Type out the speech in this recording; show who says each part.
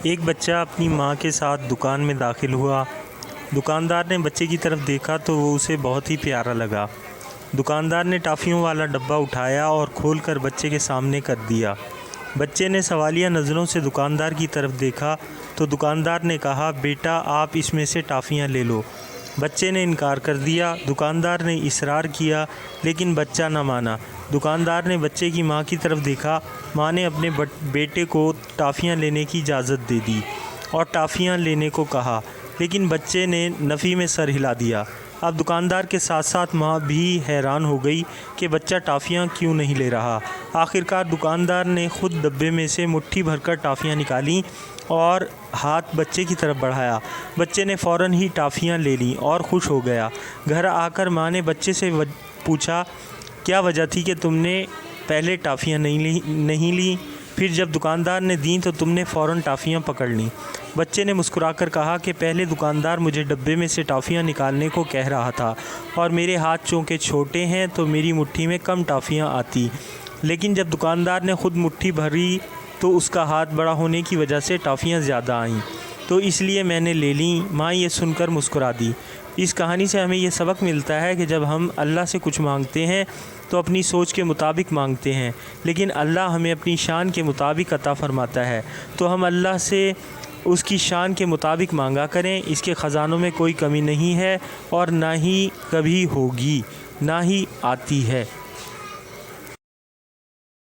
Speaker 1: ایک بچہ اپنی ماں کے ساتھ دکان میں داخل ہوا۔ دکاندار نے بچے کی طرف دیکھا تو وہ اسے بہت ہی پیارا لگا۔ دکاندار نے ٹافیوں والا ڈبہ اٹھایا اور کھول کر بچے کے سامنے کر دیا۔ بچے نے سوالیہ نظروں سے دکاندار کی طرف دیکھا تو دکاندار نے کہا، بیٹا آپ اس میں سے ٹافیاں لے لو۔ بچے نے انکار کر دیا۔ دکاندار نے اصرار کیا لیکن بچہ نہ مانا۔ دکاندار نے بچے کی ماں کی طرف دیکھا۔ ماں نے اپنے بیٹے کو ٹافیاں لینے کی اجازت دے دی اور ٹافیاں لینے کو کہا، لیکن بچے نے نفی میں سر ہلا دیا۔ اب دکاندار کے ساتھ ساتھ ماں بھی حیران ہو گئی کہ بچہ ٹافیاں کیوں نہیں لے رہا۔ آخرکار دکاندار نے خود ڈبے میں سے مٹھی بھر کر ٹافیاں نکالیں اور ہاتھ بچے کی طرف بڑھایا۔ بچے نے فوراً ہی ٹافیاں لے لیں اور خوش ہو گیا۔ گھر آ کر ماں نے بچے سے پوچھا، کیا وجہ تھی کہ تم نے پہلے ٹافیاں نہیں لیں؟ پھر جب دکاندار نے دیں تو تم نے فوراً ٹافیاں پکڑ لیں۔ بچے نے مسکرا کر کہا کہ پہلے دکاندار مجھے ڈبے میں سے ٹافیاں نکالنے کو کہہ رہا تھا اور میرے ہاتھ چونکہ چھوٹے ہیں تو میری مٹھی میں کم ٹافیاں آتی، لیکن جب دکاندار نے خود مٹھی بھری تو اس کا ہاتھ بڑا ہونے کی وجہ سے ٹافیاں زیادہ آئیں، تو اس لیے میں نے لے لیں۔ ماں یہ سن کر مسکرا دی۔ اس کہانی سے ہمیں یہ سبق ملتا ہے کہ جب ہم اللہ سے کچھ مانگتے ہیں تو اپنی سوچ کے مطابق مانگتے ہیں، لیکن اللہ ہمیں اپنی شان کے مطابق عطا فرماتا ہے، تو ہم اللہ سے اس کی شان کے مطابق مانگا کریں۔ اس کے خزانوں میں کوئی کمی نہیں ہے اور نہ ہی کبھی ہوگی، نہ ہی آتی ہے۔